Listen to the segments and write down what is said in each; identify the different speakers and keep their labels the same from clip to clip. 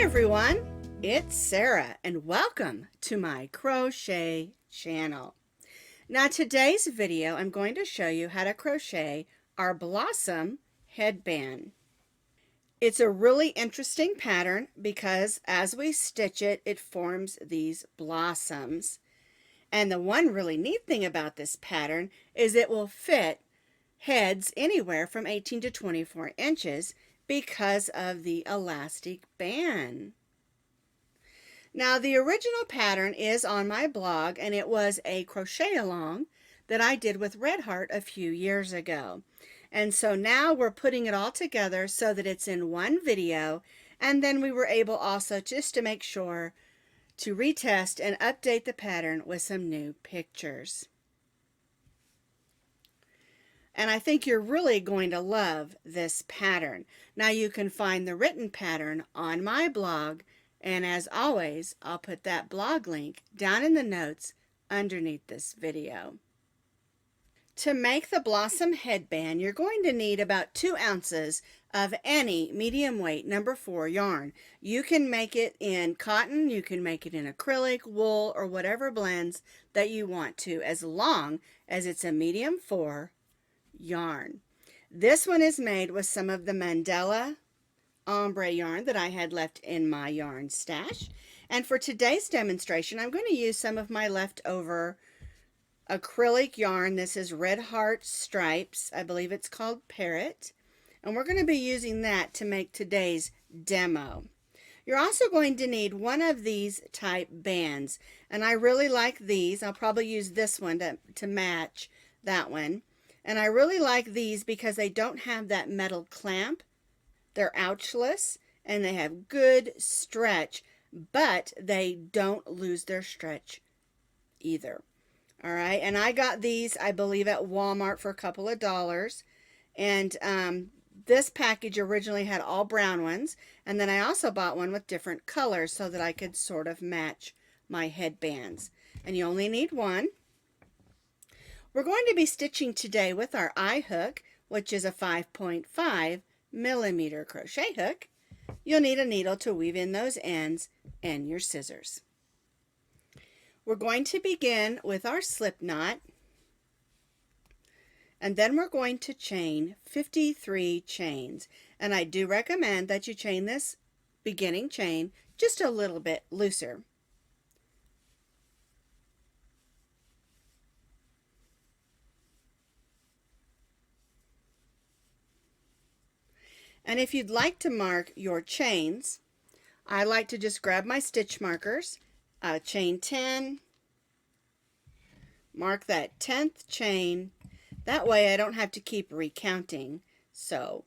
Speaker 1: everyone, it's Sarah and welcome to my crochet channel. Now today's video I'm going to show you how to crochet our blossom headband. It's a really interesting pattern because as we stitch it, it forms these blossoms. And the one really neat thing about this pattern is it will fit heads anywhere from 18 to 24 inches because of the elastic band. Now the original pattern is on my blog, and it was a crochet along that I did with Red Heart a few years ago. And so now we're putting it all together so that it's in one video, and then we were able also just to make sure to retest and update the pattern with some new pictures. And I think you're really going to love this pattern. Now you can find the written pattern on my blog, and as always, I'll put that blog link down in the notes underneath this video. To make the blossom headband, you're going to need about 2 ounces of any medium weight number 4 yarn. You can make it in cotton, you can make it in acrylic, wool, or whatever blends that you want to, as long as it's a medium 4 yarn. This one is made with some of the Mandela ombre yarn that I had left in my yarn stash. And for today's demonstration, I'm going to use some of my leftover acrylic yarn. This is Red Heart Stripes. I believe it's called Parrot. And we're going to be using that to make today's demo. You're also going to need one of these type bands. And I really like these. I'll probably use this one to match that one. And I really like these because they don't have that metal clamp. They're ouchless and they have good stretch, but they don't lose their stretch either. All right, and I got these, I believe, at Walmart for a couple of dollars. And this package originally had all brown ones, and then I also bought one with different colors so that I could sort of match my headbands. And you only need one. We're going to be stitching today with our eye hook, which is a 5.5 millimeter crochet hook. You'll need a needle to weave in those ends and your scissors. We're going to begin with our slip knot, and then we're going to chain 53 chains. And I do recommend that you chain this beginning chain just a little bit looser. And if you'd like to mark your chains, I like to just grab my stitch markers, chain 10, mark that 10th chain. That way I don't have to keep recounting. So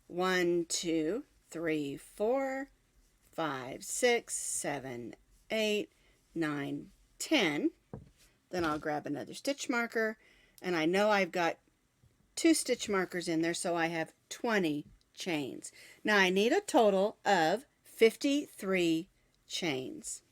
Speaker 1: 1, 2, 3, 4, 5, 6, 7, 8, 9, 10. Then I'll grab another stitch marker, and I know I've got 2 stitch markers in there, so I have 20 chains. Now I need a total of 53 chains.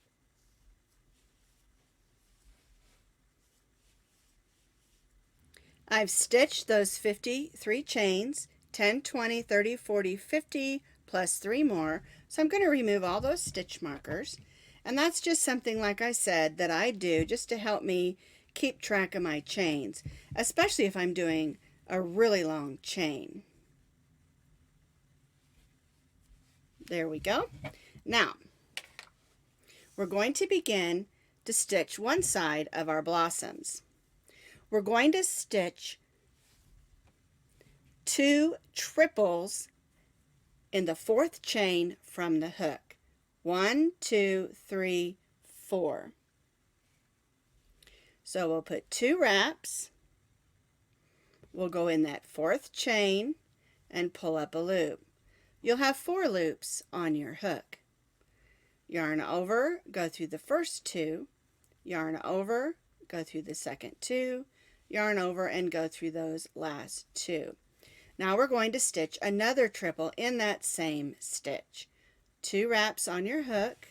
Speaker 1: I've stitched those 53 chains, 10, 20, 30, 40, 50, plus 3 more. So I'm going to remove all those stitch markers. And that's just something, like I said, that I do just to help me keep track of my chains, especially if I'm doing a really long chain. There we go. Now, we're going to begin to stitch one side of our blossoms. We're going to stitch 2 triples in the 4th chain from the hook. 1, 2, 3, 4. So we'll put 2 wraps. We'll go in that 4th chain and pull up a loop. You'll have 4 loops on your hook. Yarn over, go through the first 2, yarn over, go through the second 2, yarn over, and go through those last 2. Now we're going to stitch another triple in that same stitch. 2 wraps on your hook,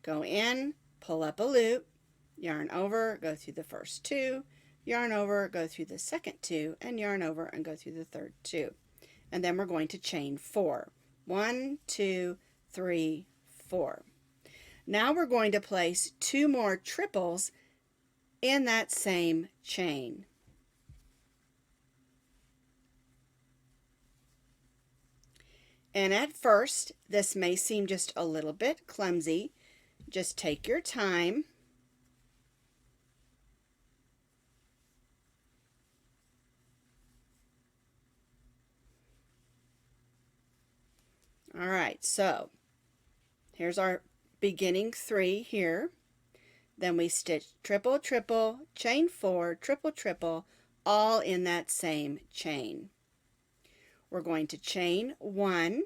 Speaker 1: go in, pull up a loop, yarn over, go through the first 2, yarn over, go through the second 2, and yarn over and go through the third 2. And then we're going to chain 4. 1, 2, 3, 4. Now we're going to place 2 more triples in that same chain. And at first, this may seem just a little bit clumsy. Just take your time. All right, so here's our beginning 3 here. Then we stitch triple, triple, chain 4, triple, triple, all in that same chain. We're going to chain 1.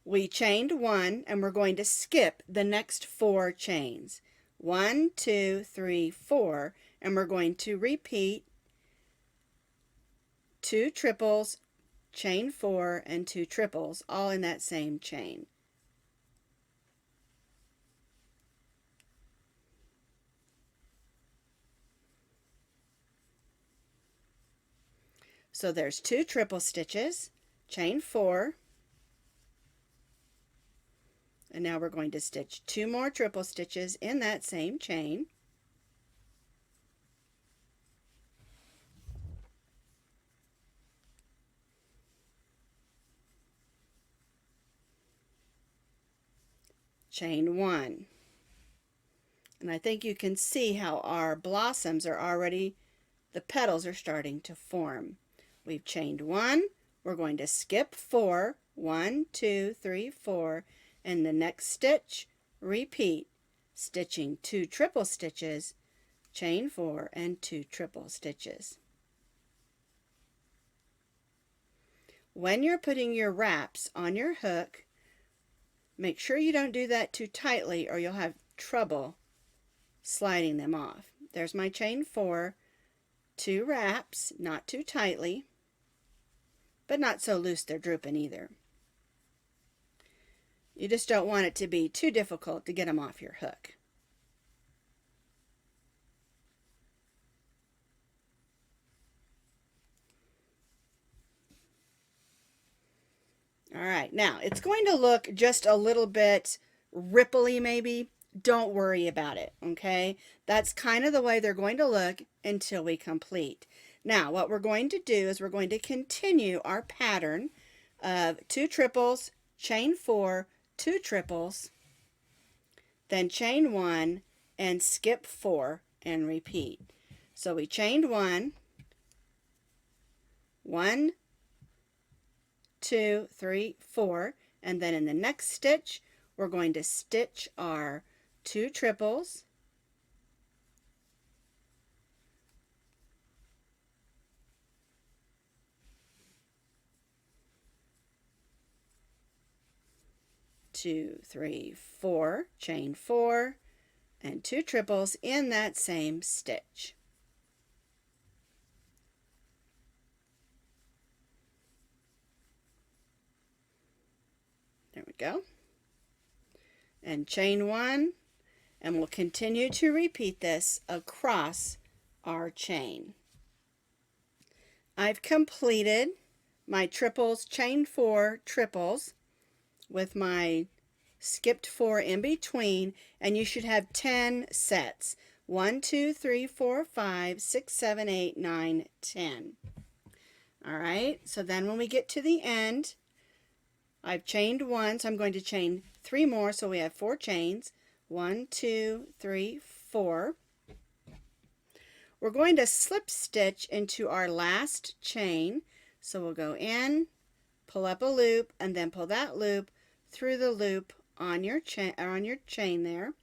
Speaker 1: We chained 1 and we're going to skip the next 4 chains. 1, 2, 3, 4, and we're going to repeat 2 triples, chain 4, and 2 triples, all in that same chain. So there's 2 triple stitches, chain 4, and now we're going to stitch 2 more triple stitches in that same chain. Chain 1. And I think you can see how our blossoms are already, the petals are starting to form. We've chained 1, we're going to skip 4, 1, 2, 3, 4, and the next stitch, repeat, stitching 2 triple stitches, chain 4, and 2 triple stitches. When you're putting your wraps on your hook, make sure you don't do that too tightly or you'll have trouble sliding them off. There's my chain 4, 2 wraps, not too tightly, but not so loose they're drooping either. You just don't want it to be too difficult to get them off your hook. All right, now it's going to look just a little bit ripply maybe. Don't worry about it, okay? That's kind of the way they're going to look until we complete. Now, what we're going to do is we're going to continue our pattern of 2 triples, chain 4, 2 triples, then chain 1, and skip 4, and repeat. So we chained 1, 1, 2, 3, 4, and then in the next stitch, we're going to stitch our 2 triples, two, three, 4, chain 4, and 2 triples in that same stitch. There we go. And chain 1, and we'll continue to repeat this across our chain. I've completed my triples, chain 4 triples with my skipped 4 in between, and you should have 10 sets. 1, 2, 3, 4, 5, 6, 7, 8, 9, 10. All right, so then when we get to the end, I've chained 1, so I'm going to chain 3 more, so we have 4 chains. 1, 2, 3, 4. We're going to slip stitch into our last chain, so we'll go in, pull up a loop, and then pull that loop through the loop on your chain there,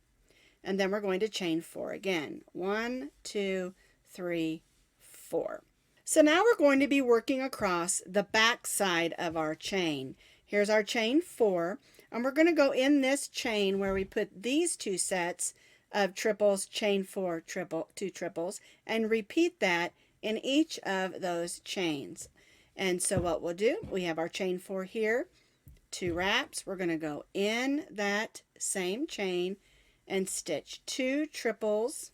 Speaker 1: and then we're going to chain 4 again. 1, 2, 3, 4. So now we're going to be working across the back side of our chain. Here's our chain 4, and we're going to go in this chain where we put these 2 sets of triples, chain 4, triple, 2 triples, and repeat that in each of those chains. And so what we'll do, we have our chain 4 here, 2 wraps. We're going to go in that same chain and stitch 2 triples,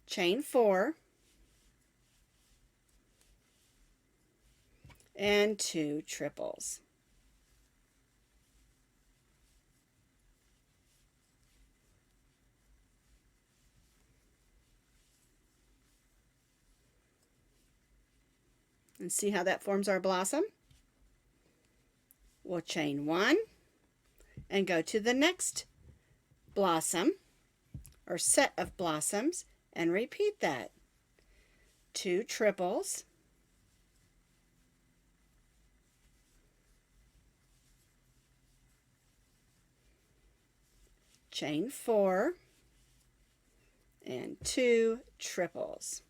Speaker 1: chain 4, and 2 triples. And see how that forms our blossom? We'll chain 1 and go to the next blossom or set of blossoms and repeat that. 2 triples, chain 4, and 2 triples.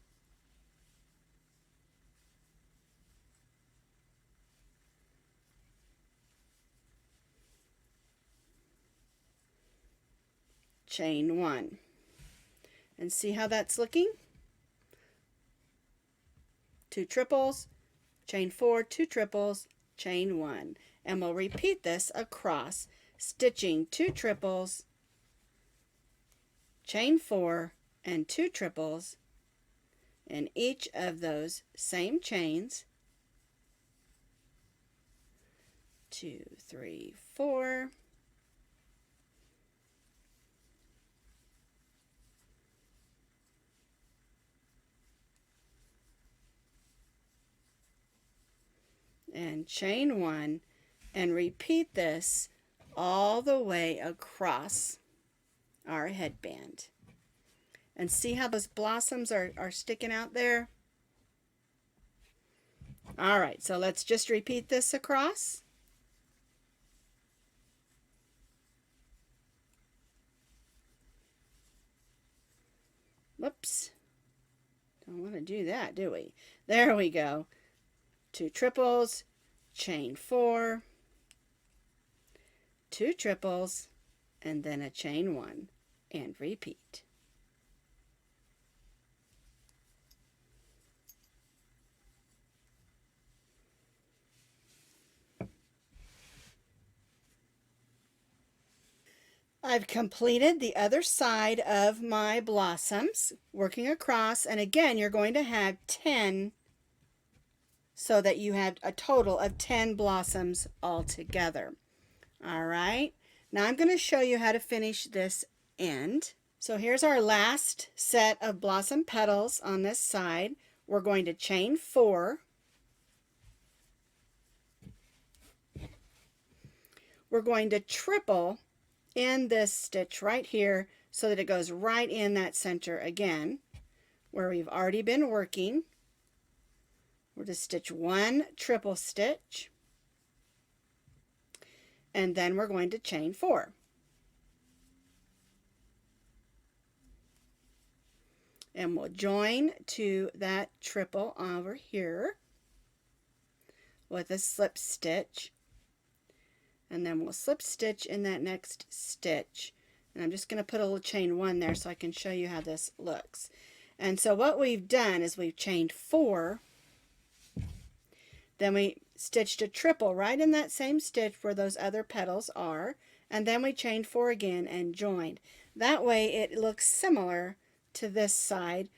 Speaker 1: Chain 1. And see how that's looking? 2 triples, chain 4, 2 triples, chain 1. And we'll repeat this across, stitching 2 triples, chain 4, and 2 triples in each of those same chains. 2, 3, 4. And chain 1, and repeat this all the way across our headband. And see how those blossoms are sticking out there? All right, so let's just repeat this across. Whoops. Don't want to do that, do we? There we go. 2 triples, chain 4, 2 triples, and then a chain 1, and repeat. I've completed the other side of my blossoms, working across, and again you're going to have 10 so that you have a total of 10 blossoms altogether. All right, now I'm going to show you how to finish this end. So here's our last set of blossom petals on this side. We're going to chain 4. We're going to triple in this stitch right here so that it goes right in that center again where we've already been working. We're to stitch 1 triple stitch, and then we're going to chain 4. And we'll join to that triple over here with a slip stitch, and then we'll slip stitch in that next stitch. And I'm just going to put a little chain 1 there so I can show you how this looks. And so what we've done is we've chained 4, then we stitched a triple right in that same stitch where those other petals are, and then we chained 4 again and joined. That way it looks similar to this side.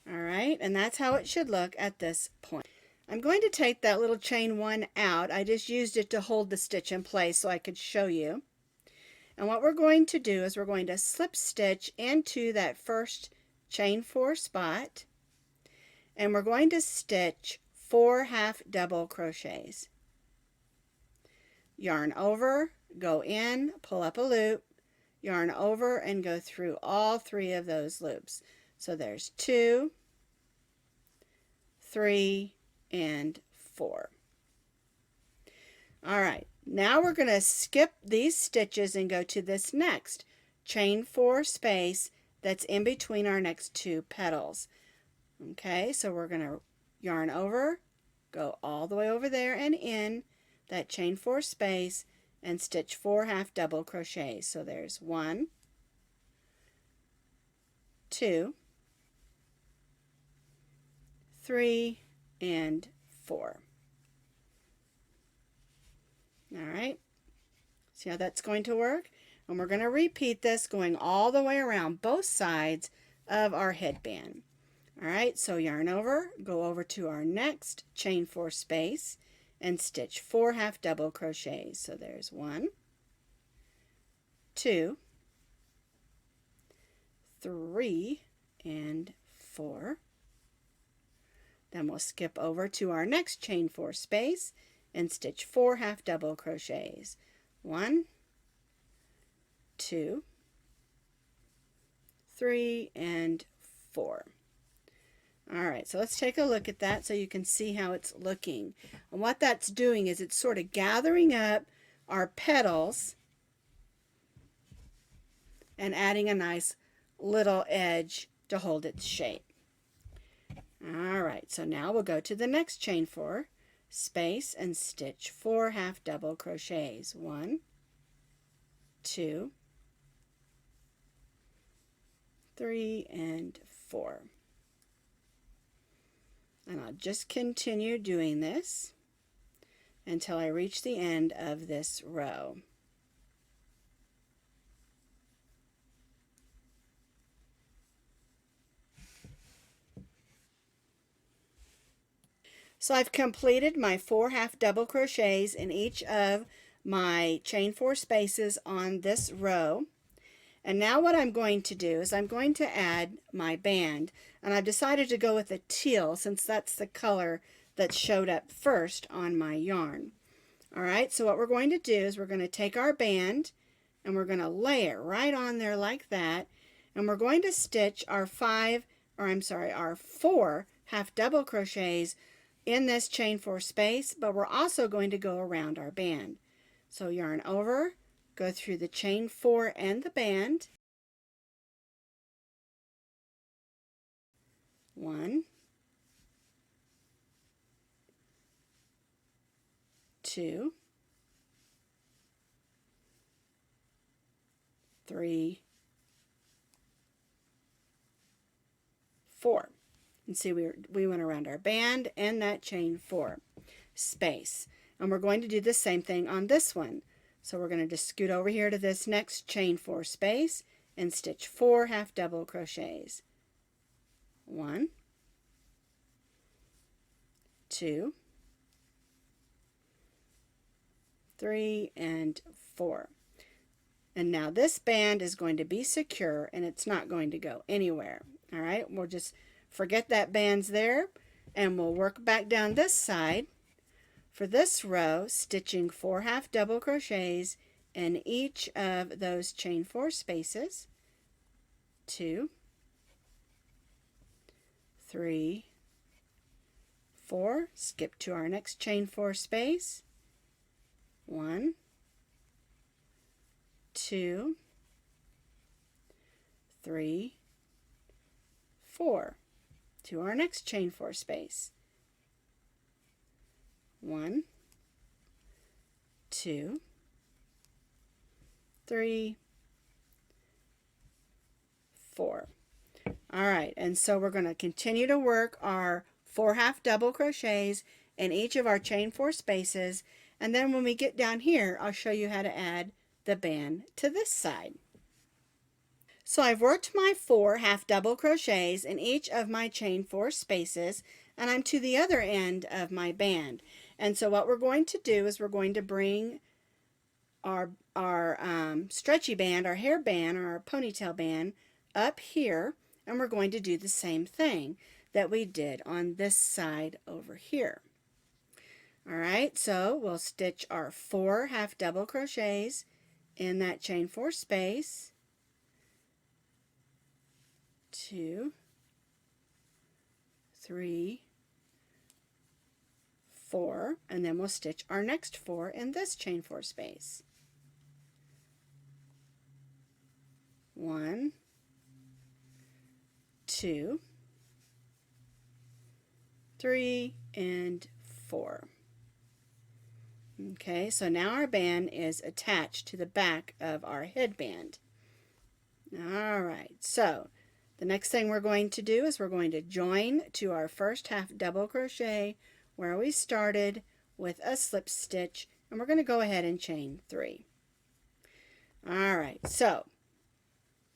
Speaker 1: All right, and that's how it should look at this point. I'm going to take that little chain 1 out. I just used it to hold the stitch in place so I could show you. And what we're going to do is we're going to slip stitch into that first chain 4 spot, and we're going to stitch 4 half double crochets. Yarn over, go in, pull up a loop, yarn over, and go through all 3 of those loops. So there's 2, 3, and 4. All right, now we're going to skip these stitches and go to this next chain 4 space that's in between our next 2 petals. Okay, so we're going to yarn over, go all the way over there and in that chain 4 space and stitch 4 half double crochets. So there's 1, 2, 3, and 4. All right, See how that's going to work? And we're going to repeat this going all the way around both sides of our headband. All right, so yarn over, go over to our next chain 4 space and stitch 4 half double crochets. So there's 1, 2, 3, and 4. Then we'll skip over to our next chain 4 space and stitch 4 half double crochets. 1, 2, 3, and 4. All right, so let's take a look at that so you can see how it's looking. And what that's doing is it's sort of gathering up our petals and adding a nice little edge to hold its shape. All right, so now we'll go to the next chain 4 space and stitch 4 half double crochets. 1, 2, 3, and 4. And I'll just continue doing this until I reach the end of this row. So I've completed my 4 half double crochets in each of my chain 4 spaces on this row. And now what I'm going to do is I'm going to add my band, and I've decided to go with a teal since that's the color that showed up first on my yarn. All right, so what we're going to do is we're going to take our band and we're going to lay it right on there like that, and we're going to stitch our 4 half double crochets in this chain 4 space, but we're also going to go around our band. So yarn over, go through the chain 4 and the band. 1, 2, 3, 4. And see, we went around our band and that chain 4 space. And we're going to do the same thing on this one. So we're going to just scoot over here to this next chain 4 space and stitch 4 half double crochets. 1, 2, 3, and 4. And now this band is going to be secure and it's not going to go anywhere. All right, we'll just forget that band's there and we'll work back down this side. For this row, stitching 4 half double crochets in each of those chain 4 spaces. 2, 3, 4. Skip to our next chain 4 space. 1, 2, 3, 4. To our next chain 4 space. 1, 2, 3, 4. All right, and so we're going to continue to work our 4 half double crochets in each of our chain 4 spaces, and then when we get down here, I'll show you how to add the band to this side. So I've worked my 4 half double crochets in each of my chain 4 spaces, and I'm to the other end of my band. And so what we're going to do is we're going to bring our stretchy band, our hair band, or our ponytail band up here, and we're going to do the same thing that we did on this side over here. All right, so we'll stitch our 4 half double crochets in that chain 4 space. 2, 3, 4, and then we'll stitch our next 4 in this chain 4 space. 1, 2, 3, and 4. Okay, so now our band is attached to the back of our headband. All right, so the next thing we're going to do is we're going to join to our first half double crochet where we started with a slip stitch, and we're going to go ahead and chain 3. All right, so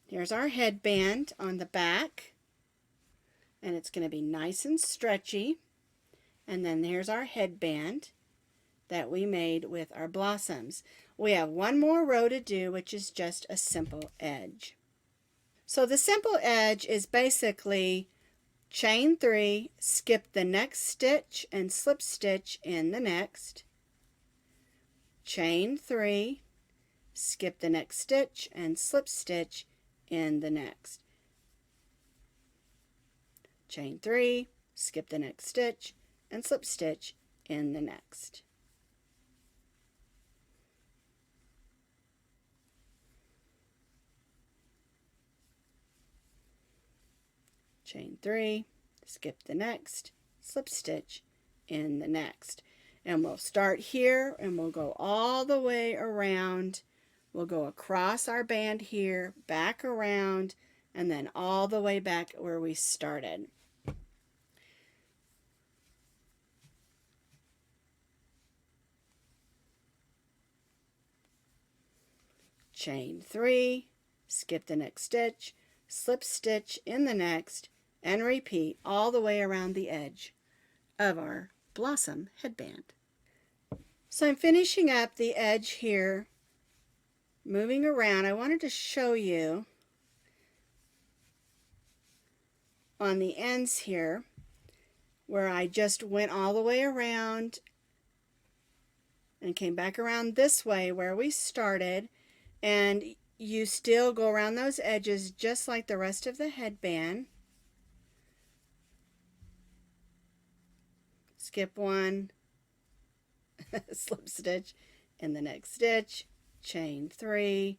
Speaker 1: here's our headband on the back, and it's going to be nice and stretchy. And then here's our headband that we made with our blossoms. We have one more row to do, which is just a simple edge. So the simple edge is basically chain 3, skip the next stitch and slip stitch in the next, chain 3, skip the next stitch and slip stitch in the next, chain 3, skip the next stitch and slip stitch in the next. Chain 3, skip the next, slip stitch in the next. And we'll start here and we'll go all the way around. We'll go across our band here, back around, and then all the way back where we started. Chain 3, skip the next stitch, slip stitch in the next, and repeat all the way around the edge of our blossom headband. So I'm finishing up the edge here, moving around. I wanted to show you on the ends here where I just went all the way around and came back around this way where we started, and you still go around those edges just like the rest of the headband. Skip one, slip stitch in the next stitch, chain 3,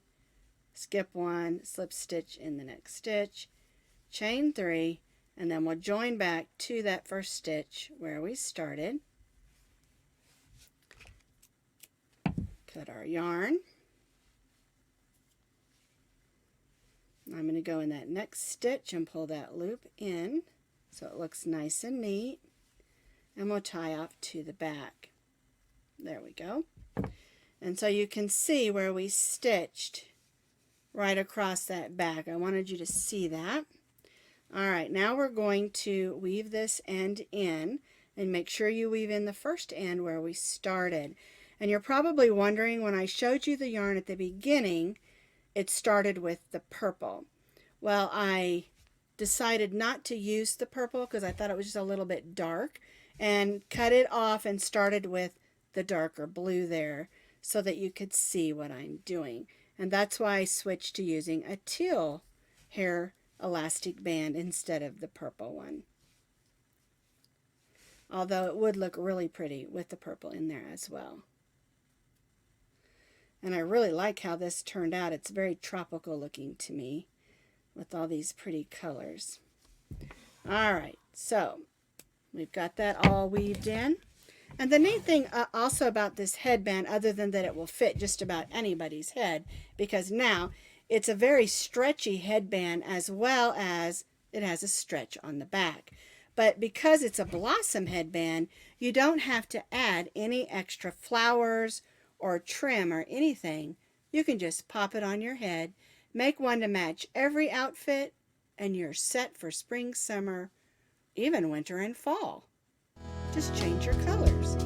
Speaker 1: skip one, slip stitch in the next stitch, chain 3, and then we'll join back to that first stitch where we started. Cut our yarn. I'm going to go in that next stitch and pull that loop in so it looks nice and neat. And we'll tie off to the back. There we go. And so you can see where we stitched right across that back. I wanted you to see that. All right, now we're going to weave this end in, and make sure you weave in the first end where we started. And you're probably wondering, when I showed you the yarn at the beginning, it started with the purple. Well, I decided not to use the purple because I thought it was just a little bit dark, and cut it off and started with the darker blue there so that you could see what I'm doing. And that's why I switched to using a teal hair elastic band instead of the purple one. Although it would look really pretty with the purple in there as well. And I really like how this turned out. It's very tropical looking to me with all these pretty colors. All right, so we've got that all weaved in. And the neat thing also about this headband, other than that it will fit just about anybody's head, because now it's a very stretchy headband as well as it has a stretch on the back. But because it's a blossom headband, you don't have to add any extra flowers or trim or anything. You can just pop it on your head, make one to match every outfit, and you're set for spring, summer, even winter and fall. Just change your colors.